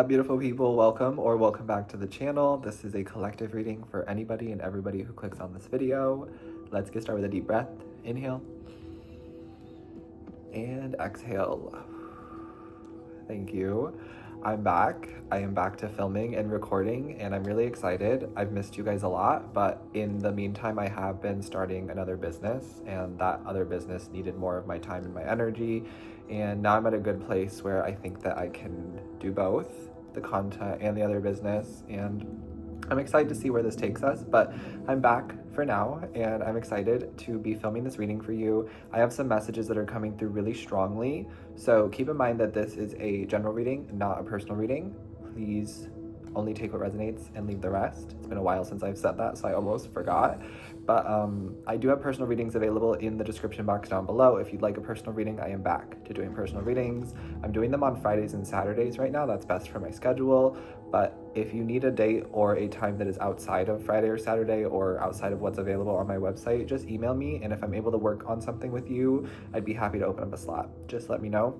Beautiful people, welcome back to the channel. This is a collective reading for anybody and everybody who clicks on this video. Let's get started with a deep breath. Inhale and exhale. Thank you. I'm back. I am back to filming and recording, and I'm really excited. I've missed you guys a lot, but in the meantime, I have been starting another business, and that other business needed more of my time and my energy. And now I'm at a good place where I think that I can do both, the content and the other business. And I'm excited to see where this takes us, but I'm back for now, and I'm excited to be filming this reading for you. I have some messages that are coming through really strongly, so keep in mind that this is a general reading, not a personal reading. Please only take what resonates and leave the rest. It's been a while since I've said that, so I almost forgot. But I do have personal readings available in the description box down below. If you'd like a personal reading, I am back to doing personal readings. I'm doing them on Fridays and Saturdays right now. That's best for my schedule. But if you need a date or a time that is outside of Friday or Saturday or outside of what's available on my website, just email me. And if I'm able to work on something with you, I'd be happy to open up a slot. Just let me know.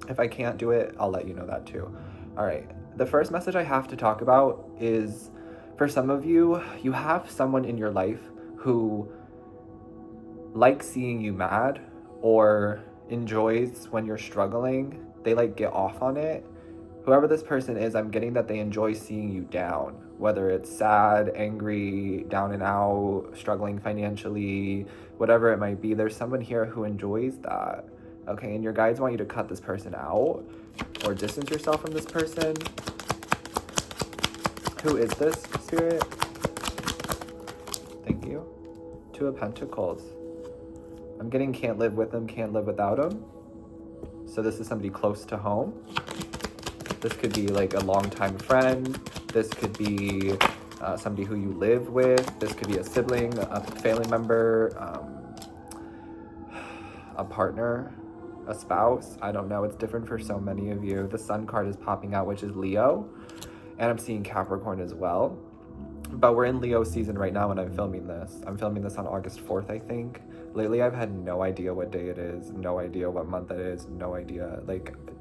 If I can't do it, I'll let you know that too. All right. The first message I have to talk about is, for some of you, you have someone in your life who likes seeing you mad or enjoys when you're struggling. They get off on it. Whoever this person is, I'm getting that they enjoy seeing you down, whether it's sad, angry, down and out, struggling financially, whatever it might be. There's someone here who enjoys that. Okay, and your guides want you to cut this person out or distance yourself from this person. Who is this, Spirit? Thank you. Two of Pentacles. I'm getting can't live with them, can't live without them. So this is somebody close to home. This could be a longtime friend. This could be somebody who you live with. This could be a sibling, a family member, a partner, a spouse. I don't know. It's different for so many of you. The Sun card is popping out, which is Leo. And I'm seeing Capricorn as well. But we're in Leo season right now when I'm filming this. I'm filming this on August 4th, I think. Lately, I've had no idea what day it is, no idea what month it is, no idea.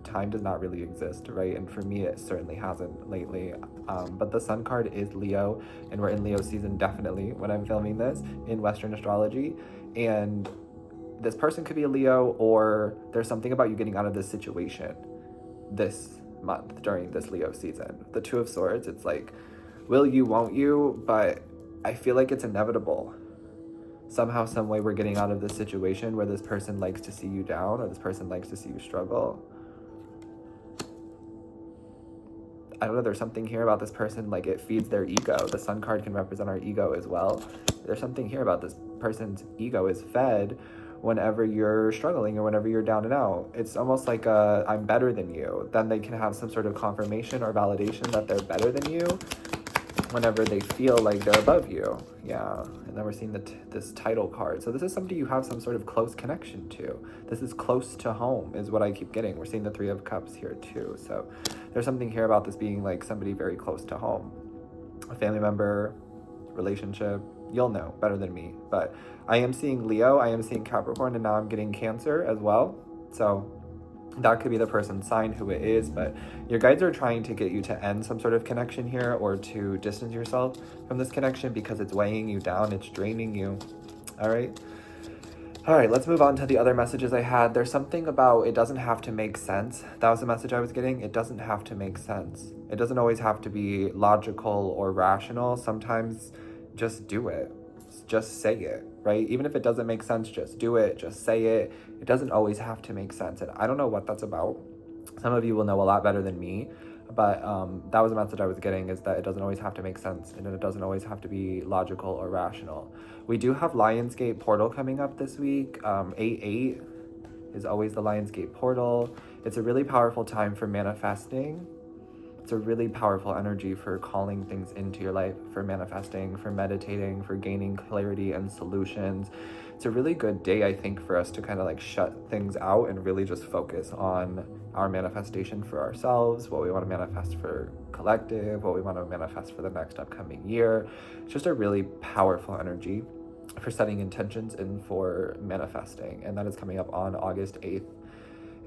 Time does not really exist, right? And for me, it certainly hasn't lately. But the Sun card is Leo, and we're in Leo season definitely when I'm filming this in Western astrology. And this person could be a Leo, or there's something about you getting out of this situation this month during this Leo season. The Two of Swords, it's will you, won't you? But I feel like it's inevitable. Somehow, some way, we're getting out of this situation where this person likes to see you down or this person likes to see you struggle. I don't know, there's something here about this person, it feeds their ego. The Sun card can represent our ego as well. There's something here about this person's ego is fed whenever you're struggling or whenever you're down and out. It's almost like I'm better than you. Then they can have some sort of confirmation or validation that they're better than you whenever they feel like they're above you. Yeah. And then we're seeing this title card. So this is somebody you have some sort of close connection to. This is close to home is what I keep getting. We're seeing the Three of Cups here too. So there's something here about this being somebody very close to home. A family member, relationship. You'll know better than me. But I am seeing Leo, I am seeing Capricorn, and now I'm getting Cancer as well. So that could be the person's sign, who it is, but your guides are trying to get you to end some sort of connection here or to distance yourself from this connection because it's weighing you down, it's draining you. All right, let's move on to the other messages I had. There's something about it doesn't have to make sense. That was the message I was getting. It doesn't have to make sense. It doesn't always have to be logical or rational. Sometimes just do it. Just say it, right? Even if it doesn't make sense, just do it, just say it. It doesn't always have to make sense. And I don't know what that's about. Some of you will know a lot better than me, but that was the message I was getting, is that it doesn't always have to make sense and it doesn't always have to be logical or rational. We do have Lionsgate portal coming up this week. 8/8 is always the Lionsgate portal. It's a really powerful time for manifesting. It's a really powerful energy for calling things into your life, for manifesting, for meditating, for gaining clarity and solutions. It's a really good day, I think, for us to kind of shut things out and really just focus on our manifestation for ourselves, what we want to manifest for collective, what we want to manifest for the next upcoming year. It's just a really powerful energy for setting intentions and for manifesting. And that is coming up on August 8th.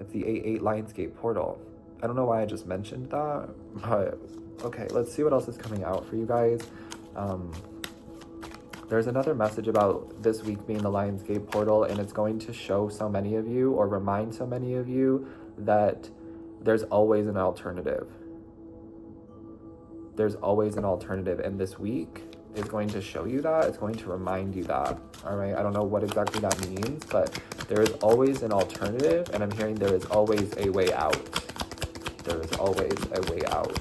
It's the 8/8 Lionsgate portal. I don't know why I just mentioned that, but okay, let's see what else is coming out for you guys. There's another message about this week being the Lionsgate portal, and it's going to show so many of you, or remind so many of you, that there's always an alternative. There's always an alternative, and this week is going to show you that. It's going to remind you that, all right? I don't know what exactly that means, but there is always an alternative, and I'm hearing there is always a way out. There is always a way out.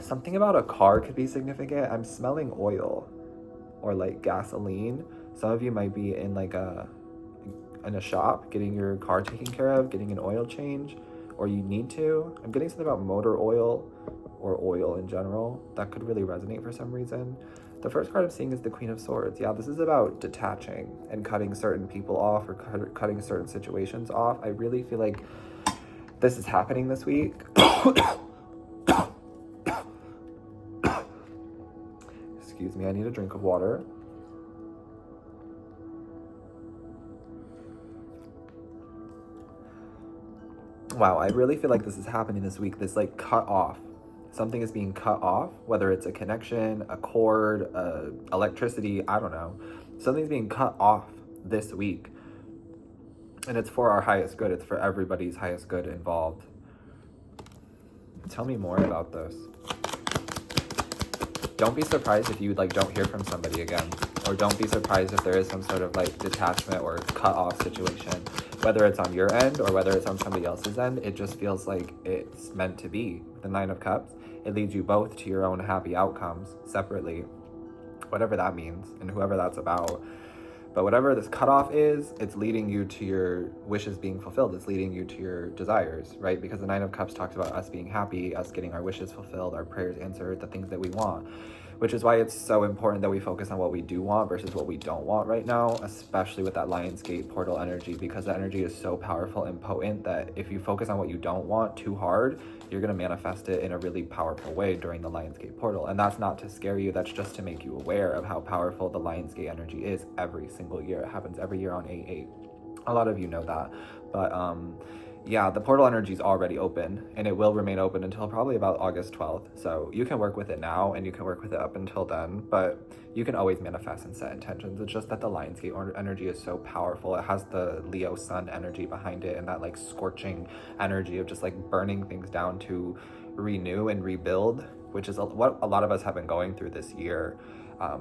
Something about a car could be significant. I'm smelling oil or like gasoline. Some of you might be in like in a shop getting your car taken care of, getting an oil change, or you need to. I'm getting something about motor oil or oil in general. That could really resonate for some reason. The first card I'm seeing is the Queen of Swords. Yeah, this is about detaching and cutting certain people off, or cutting certain situations off. I really feel like this is happening this week. Excuse me, I need a drink of water. Wow, I really feel like this is happening this week. This like cut off. Something is being cut off, whether it's a connection, a cord, electricity, I don't know. Something's being cut off this week. And it's for our highest good. It's for everybody's highest good involved. Tell me more about this. Don't be surprised if you like don't hear from somebody again, or don't be surprised if there is some sort of like detachment or cut off situation, whether it's on your end or whether it's on somebody else's end. It just feels like it's meant to be. The Nine of Cups, it leads you both to your own happy outcomes separately, whatever that means and whoever that's about. But whatever this cutoff is, it's leading you to your wishes being fulfilled. It's leading you to your desires, right? Because the Nine of Cups talks about us being happy, us getting our wishes fulfilled, our prayers answered, the things that we want. Which is why it's so important that we focus on what we do want versus what we don't want right now, especially with that Lionsgate portal energy, because the energy is so powerful and potent that if you focus on what you don't want too hard, you're going to manifest it in a really powerful way during the Lionsgate portal. And that's not to scare you, that's just to make you aware of how powerful the Lionsgate energy is every single year. It happens every year on 8/8. A lot of you know that, but yeah, the portal energy is already open, and it will remain open until probably about August 12th. So you can work with it now, and you can work with it up until then, but you can always manifest and set intentions. It's just that the Lionsgate energy is so powerful. It has the Leo sun energy behind it, and that like scorching energy of just like burning things down to renew and rebuild, which is what a lot of us have been going through this year.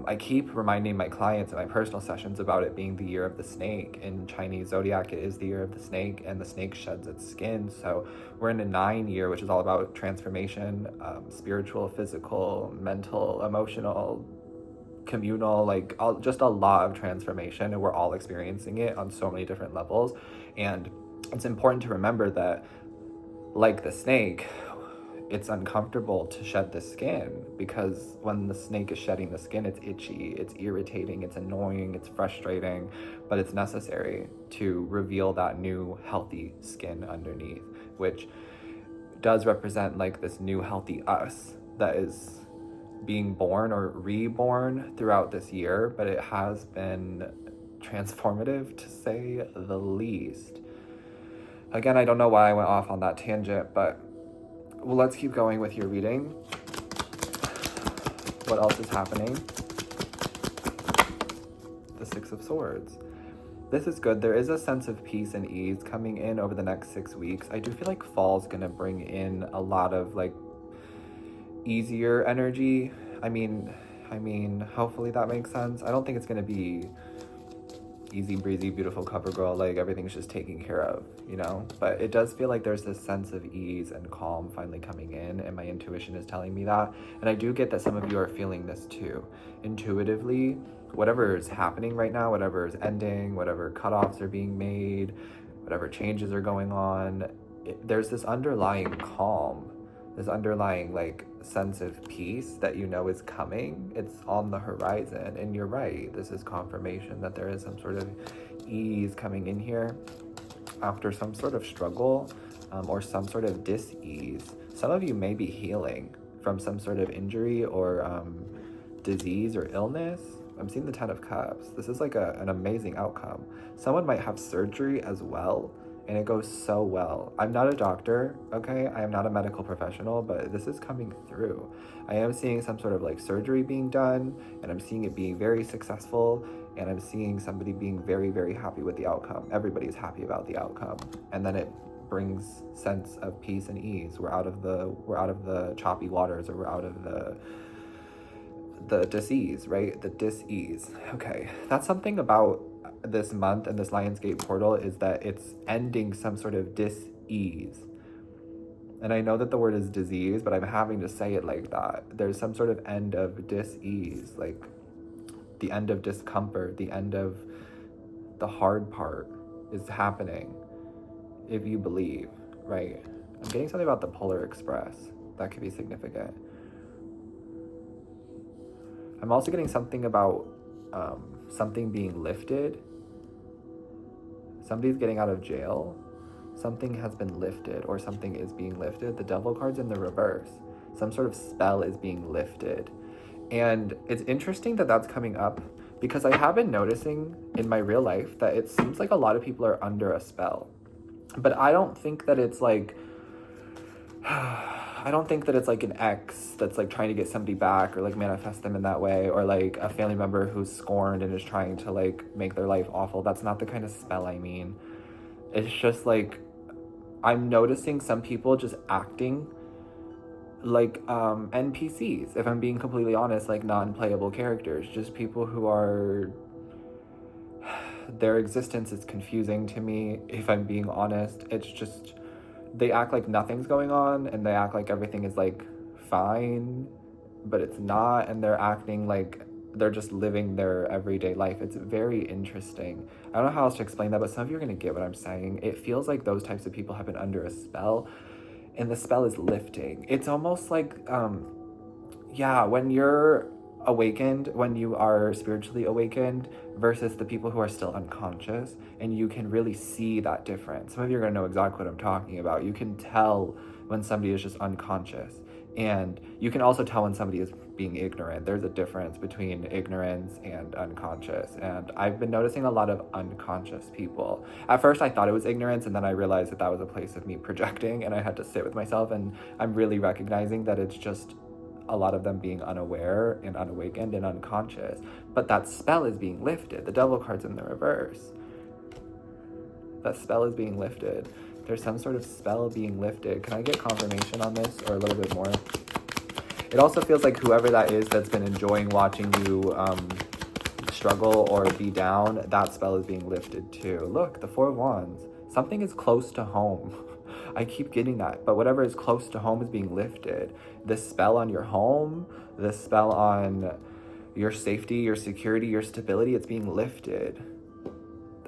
I keep reminding my clients in my personal sessions about it being the year of the snake. In Chinese zodiac, it is the year of the snake, and the snake sheds its skin. So we're in a 9 year, which is all about transformation, spiritual, physical, mental, emotional, communal, like just a lot of transformation, and we're all experiencing it on so many different levels. And it's important to remember that, like the snake, it's uncomfortable to shed the skin, because when the snake is shedding the skin, it's itchy, it's irritating, it's annoying, it's frustrating, but it's necessary to reveal that new healthy skin underneath, which does represent like this new healthy us that is being born or reborn throughout this year. But it has been transformative, to say the least. Again, I don't know why I went off on that tangent, but well, let's keep going with your reading. What else is happening? The Six of Swords. This is good. There is a sense of peace and ease coming in over the next 6 weeks. I do feel like fall's gonna bring in a lot of like easier energy. I mean, hopefully that makes sense. I don't think it's gonna be easy breezy, beautiful cover girl, like everything's just taken care of, you know? But it does feel like there's this sense of ease and calm finally coming in, and my intuition is telling me that. And I do get that some of you are feeling this too. Intuitively, whatever is happening right now, whatever is ending, whatever cutoffs are being made, whatever changes are going on, there's this underlying calm, this underlying like sense of peace that you know is coming. It's on the horizon, and you're right, this is confirmation that there is some sort of ease coming in here after some sort of struggle, or some sort of dis-ease. Some of you may be healing from some sort of injury or disease or illness. I'm seeing the Ten of Cups. This is like an amazing outcome. Someone might have surgery as well, and it goes so well. I'm not a doctor, okay? I am not a medical professional, but this is coming through. I am seeing some sort of like surgery being done, and I'm seeing it being very successful, and I'm seeing somebody being very, very happy with the outcome. Everybody's happy about the outcome, and then it brings sense of peace and ease. We're out of the choppy waters, or we're out of the dis-ease, right? The dis-ease. Okay, that's something about this month and this Lionsgate portal, is that it's ending some sort of dis-ease. And I know that the word is disease, but I'm having to say it like that. There's some sort of end of dis-ease, like the end of discomfort, the end of the hard part is happening, if you believe, right? I'm getting something about the Polar Express. That could be significant. I'm also getting something about something being lifted. Somebody's getting out of jail. Something has been lifted, or something is being lifted. The Devil card's in the reverse. Some sort of spell is being lifted. And it's interesting that that's coming up, because I have been noticing in my real life that it seems like a lot of people are under a spell. But I don't think that it's like... I don't think that it's like an ex that's like trying to get somebody back, or like manifest them in that way, or like a family member who's scorned and is trying to like make their life awful. That's not the kind of spell I mean. It's just like, I'm noticing some people just acting like NPCs, if I'm being completely honest, like non-playable characters, just people who are... Their existence is confusing to me, if I'm being honest. It's just... They act like nothing's going on, and they act like everything is like fine, but it's not, and they're acting like they're just living their everyday life. It's very interesting. I don't know how else to explain that, but some of you are going to get what I'm saying. It feels like those types of people have been under a spell, and the spell is lifting. It's almost like, when you're awakened, when you are spiritually awakened, versus the people who are still unconscious, and you can really see that difference. Some of you are going to know exactly what I'm talking about. You can tell when somebody is just unconscious, and you can also tell when somebody is being ignorant. There's a difference between ignorance and unconscious, and I've been noticing a lot of unconscious people. At first I thought it was ignorance, and then I realized that that was a place of me projecting, and I had to sit with myself, and I'm really recognizing that it's just a lot of them being unaware and unawakened and unconscious. But that spell is being lifted. The Devil card's in the reverse. That spell is being lifted. There's some sort of spell being lifted. Can I get confirmation on this, or a little bit more? It also feels like whoever that is that's been enjoying watching you struggle or be down, that spell is being lifted too. Look, the Four of Wands. Something is close to home. I keep getting that, but whatever is close to home is being lifted. This spell on your home, this spell on your safety, your security, your stability, it's being lifted.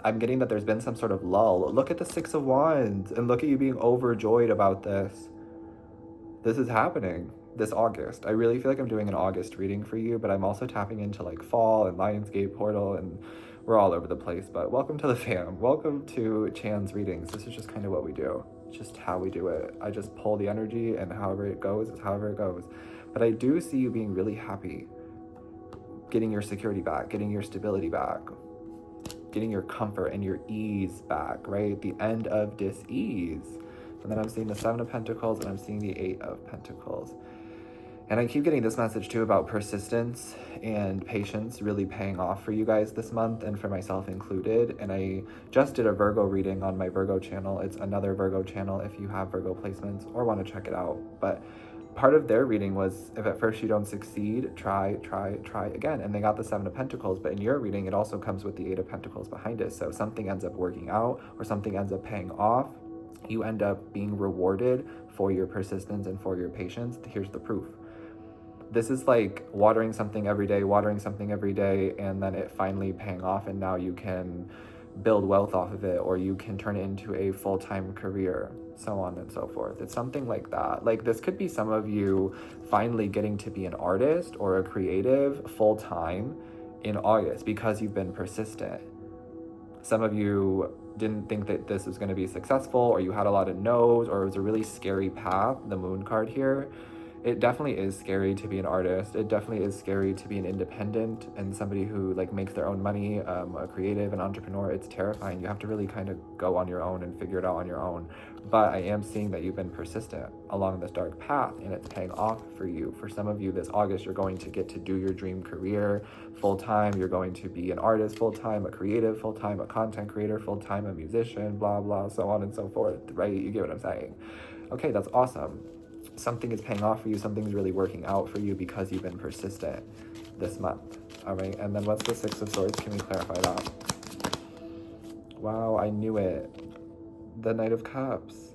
I'm getting that there's been some sort of lull. Look at the Six of Wands, and look at you being overjoyed about this. This is happening this August. I really feel like I'm doing an August reading for you, but I'm also tapping into like fall and Lionsgate portal, and we're all over the place. But welcome to the fam. Welcome to Chan's readings. This is just kind of what we do. Just how we do it. I just pull the energy, and however it goes is however it goes. But I do see you being really happy, getting your security back, getting your stability back, getting your comfort and your ease back, right? The end of dis-ease. And then I'm seeing the Seven of Pentacles, and I'm seeing the Eight of Pentacles. And I keep getting this message too about persistence and patience really paying off for you guys this month, and for myself included. And I just did a Virgo reading on my Virgo channel. It's another Virgo channel if you have Virgo placements or want to check it out. But part of their reading was, if at first you don't succeed, try again. And they got the Seven of Pentacles, but in your reading, it also comes with the Eight of Pentacles behind it. So something ends up working out, or something ends up paying off. You end up being rewarded for your persistence and for your patience. Here's the proof. This is like watering something every day, and then it finally paying off, and now you can build wealth off of it, or you can turn it into a full-time career, so on and so forth. It's something like that. Like, this could be some of you finally getting to be an artist or a creative full-time in August because you've been persistent. Some of you didn't think that this was going to be successful, or you had a lot of no's, or it was a really scary path, the Moon card here. it definitely is scary to be an artist. It definitely is scary to be an independent and somebody who like makes their own money, a creative, an entrepreneur. It's terrifying. You have to really kind of go on your own and figure it out on your own. But I am seeing that you've been persistent along this dark path, and it's paying off for you. For some of you this August, you're going to get to do your dream career full-time. You're going to be an artist full-time, a creative full-time, a content creator full-time, a musician, blah, blah, so on and so forth, right? You get what I'm saying? Okay, that's awesome. Something is paying off for you. Something's really working out for you because you've been persistent this month. All right, and then what's the Six of Swords? Can we clarify that? Wow, I knew it. The Knight of Cups.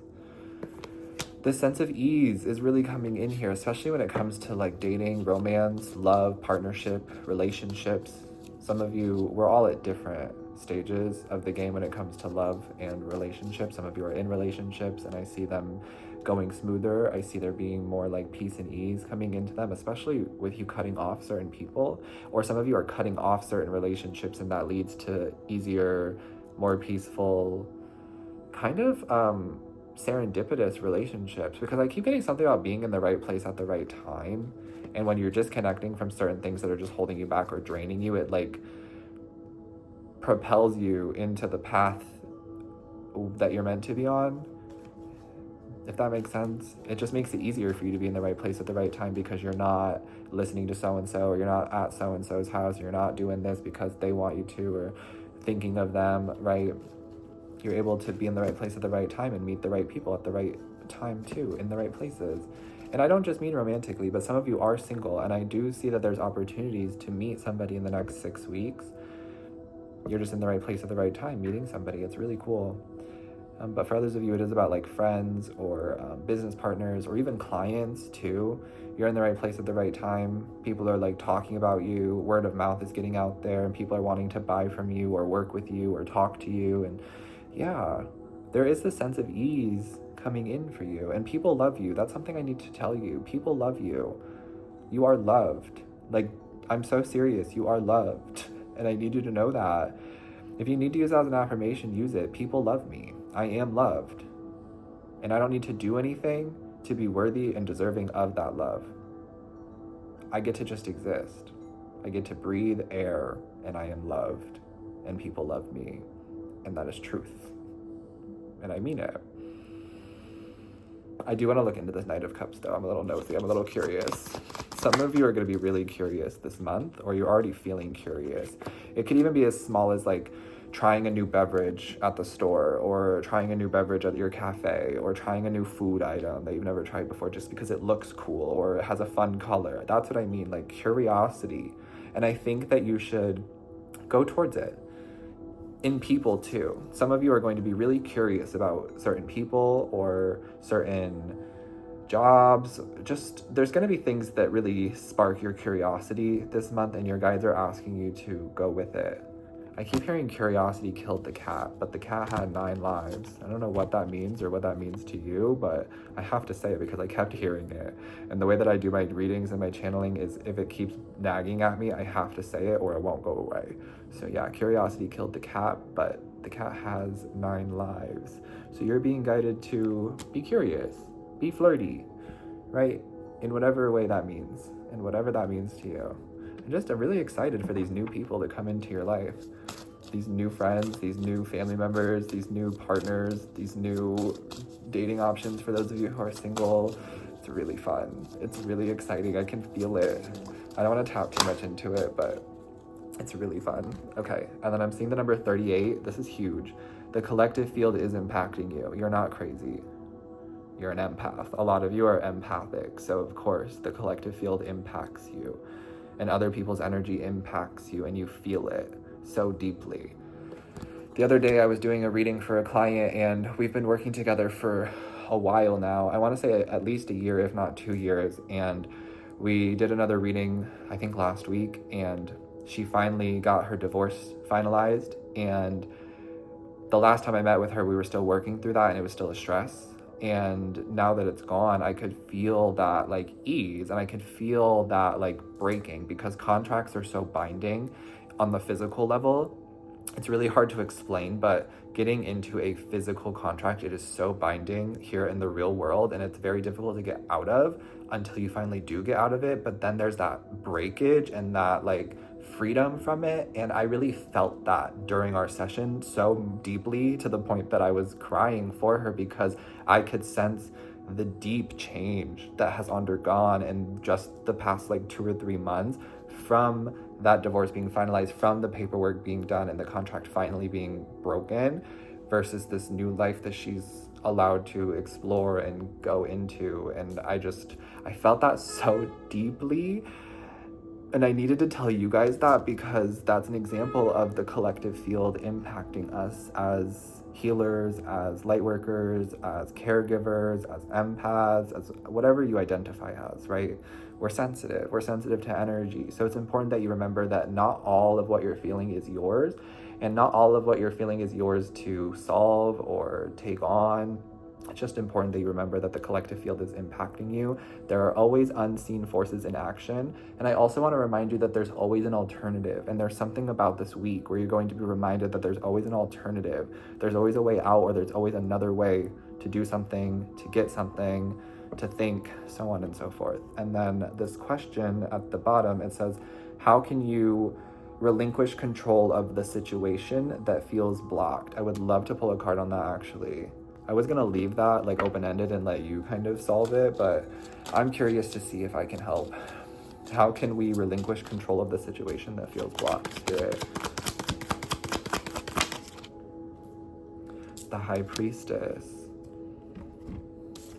This sense of ease is really coming in here, especially when it comes to like dating, romance, love, partnership, relationships. Some of you, we're all at different stages of the game when it comes to love and relationships. Some of you are in relationships and I see them going smoother. I see there being more like peace and ease coming into them, especially with you cutting off certain people, or some of you are cutting off certain relationships and that leads to easier, more peaceful, kind of serendipitous relationships, because I keep getting something about being in the right place at the right time. And when you're disconnecting from certain things that are just holding you back or draining you, it like propels you into the path that you're meant to be on, if that makes sense. It just makes it easier for you to be in the right place at the right time because you're not listening to so-and-so, or you're not at so-and-so's house, or you're not doing this because they want you to, or thinking of them, right? You're able to be in the right place at the right time and meet the right people at the right time too, in the right places. And I don't just mean romantically, but some of you are single, and I do see that there's opportunities to meet somebody in the next 6 weeks. You're just in the right place at the right time, meeting somebody. It's really cool. But for others of you, it is about like friends or business partners or even clients too. You're in the right place at the right time. People are like talking about you. Word of mouth is getting out there and people are wanting to buy from you or work with you or talk to you. And yeah, there is this sense of ease coming in for you, and people love you. That's something I need to tell you. People love you. You are loved. Like, I'm so serious. You are loved. And I need you to know that. If you need to use that as an affirmation, use it. People love me. I am loved. And I don't need to do anything to be worthy and deserving of that love. I get to just exist. I get to breathe air, and I am loved. And people love me. And that is truth. And I mean it. I do want to look into this Knight of Cups though. I'm a little nosy. I'm a little curious. Some of you are going to be really curious this month, or you're already feeling curious. It could even be as small as like trying a new beverage at the store, or trying a new beverage at your cafe, or trying a new food item that you've never tried before just because it looks cool or it has a fun color. That's what I mean, like curiosity. And I think that you should go towards it. In people too. Some of you are going to be really curious about certain people or certain jobs. Just, there's going to be things that really spark your curiosity this month, and your guides are asking you to go with it. I keep hearing curiosity killed the cat, but the cat had 9 lives. I don't know what that means or what that means to you, but I have to say it because I kept hearing it. And the way that I do my readings and my channeling is if it keeps nagging at me, I have to say it or it won't go away. So yeah, curiosity killed the cat, but the cat has 9 lives. So you're being guided to be curious, be flirty, right? In whatever way that means, and whatever that means to you. I'm really excited for these new people to come into your life. These new friends, these new family members, these new partners, these new dating options for those of you who are single. It's really fun. It's really exciting. I can feel it. I don't want to tap too much into it, but it's really fun. Okay, and then I'm seeing the number 38. This is huge. The collective field is impacting you. You're not crazy. You're an empath. A lot of you are empathic, so of course the collective field impacts you. And other people's energy impacts you, and you feel it so deeply. The other day I was doing a reading for a client, and we've been working together for a while now. I want to say at least a year, if not 2 years. And we did another reading, I think last week, and she finally got her divorce finalized. And the last time I met with her, we were still working through that, and it was still a stress. And now that it's gone, I could feel that like ease, and I could feel that like breaking, because contracts are so binding on the physical level. it's really hard to explain, but getting into a physical contract, it is so binding here in the real world, and it's very difficult to get out of until you finally do get out of it. But then there's that breakage and that like freedom from it, and I really felt that during our session so deeply, to the point that I was crying for her, because I could sense the deep change that has undergone in just the past like 2 or 3 months from that divorce being finalized, from the paperwork being done and the contract finally being broken, versus this new life that she's allowed to explore and go into. And I felt that so deeply, and I needed to tell you guys that, because that's an example of the collective field impacting us as healers, as light workers, as caregivers, as empaths, as whatever you identify as, right? We're sensitive to energy. So it's important that you remember that not all of what you're feeling is yours, and not all of what you're feeling is yours to solve or take on. It's just important that you remember that the collective field is impacting you. There are always unseen forces in action. And I also want to remind you that there's always an alternative. And there's something about this week where you're going to be reminded that there's always an alternative. There's always a way out, or there's always another way to do something, to get something, to think, so on and so forth. And then this question at the bottom, it says, how can you relinquish control of the situation that feels blocked? I would love to pull a card on that, actually. I was gonna leave that like open-ended and let you kind of solve it, but I'm curious to see if I can help. How can we relinquish control of the situation that feels blocked, Spirit? The High Priestess.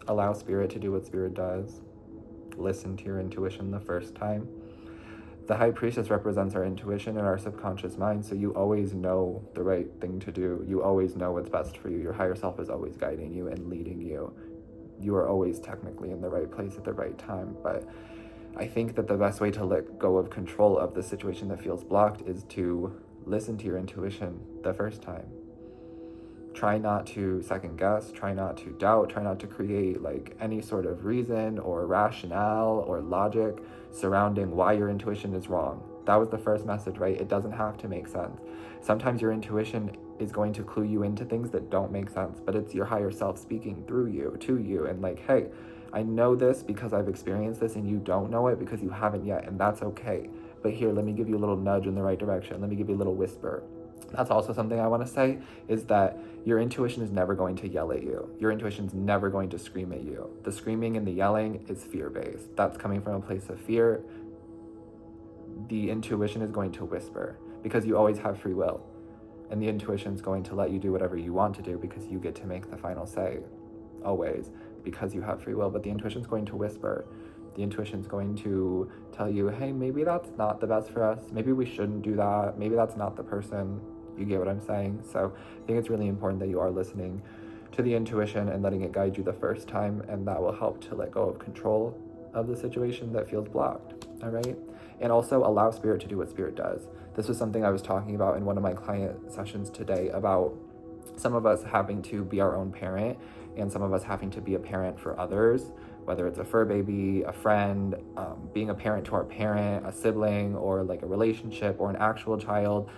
Allow Spirit to do what Spirit does. Listen to your intuition the first time. The High Priestess represents our intuition and our subconscious mind, so you always know the right thing to do. You always know what's best for you. Your higher self is always guiding you and leading you. You are always technically in the right place at the right time, but I think that the best way to let go of control of the situation that feels blocked is to listen to your intuition the first time. Try not to second guess, try not to doubt, try not to create like any sort of reason or rationale or logic surrounding why your intuition is wrong. That was the first message, right? It doesn't have to make sense. Sometimes your intuition is going to clue you into things that don't make sense, but it's your higher self speaking through you, to you, and like, hey, I know this because I've experienced this, and you don't know it because you haven't yet, and that's okay. But here, let me give you a little nudge in the right direction. Let me give you a little whisper. That's also something I want to say, is that your intuition is never going to yell at you. Your intuition's never going to scream at you. The screaming and the yelling is fear-based. That's coming from a place of fear. The intuition is going to whisper, because you always have free will. And the intuition is going to let you do whatever you want to do, because you get to make the final say, always, because you have free will. But the intuition is going to whisper. The intuition is going to tell you, hey, maybe that's not the best for us. Maybe we shouldn't do that. Maybe that's not the person. You get what I'm saying? So I think it's really important that you are listening to the intuition and letting it guide you the first time, and that will help to let go of control of the situation that feels blocked, all right? And also allow Spirit to do what Spirit does. This was something I was talking about in one of my client sessions today, about some of us having to be our own parent, and some of us having to be a parent for others, whether it's a fur baby, a friend, being a parent to our parent, a sibling, or like a relationship or an actual child.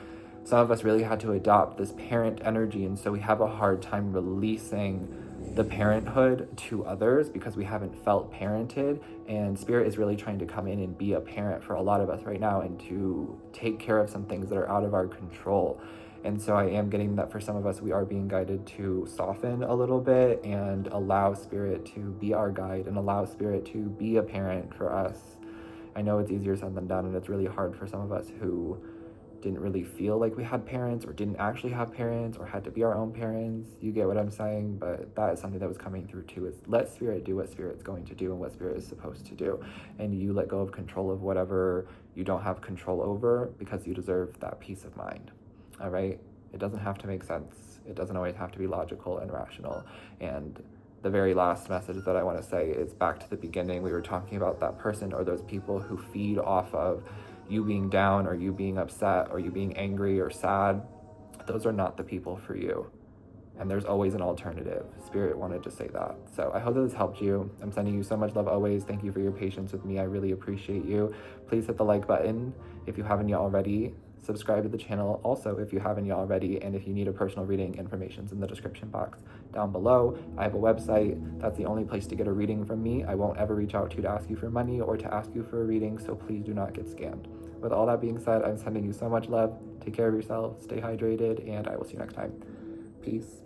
Some of us really had to adopt this parent energy, and so we have a hard time releasing the parenthood to others because we haven't felt parented, and Spirit is really trying to come in and be a parent for a lot of us right now, and to take care of some things that are out of our control. And so I am getting that for some of us, we are being guided to soften a little bit and allow Spirit to be our guide, and allow Spirit to be a parent for us. I know it's easier said than done, and it's really hard for some of us who didn't really feel like we had parents, or didn't actually have parents, or had to be our own parents. You get what I'm saying? But that is something that was coming through too, is let Spirit do what Spirit's going to do and what Spirit is supposed to do. And you let go of control of whatever you don't have control over, because you deserve that peace of mind. All right? It doesn't have to make sense. It doesn't always have to be logical and rational. And the very last message that I want to say is back to the beginning. We were talking about that person or those people who feed off of you being down, or you being upset, or you being angry or sad. Those are not the people for you. And there's always an alternative. Spirit wanted to say that. So I hope that this helped you. I'm sending you so much love always. Thank you for your patience with me. I really appreciate you. Please hit the like button if you haven't yet already. Subscribe to the channel also if you haven't yet already, and if you need a personal reading, information's in the description box down below. I have a website. That's the only place to get a reading from me. I won't ever reach out to ask you for money or to ask you for a reading, so please do not get scammed. With all that being said, I'm sending you so much love. Take care of yourself, stay hydrated, and I will see you next time. Peace.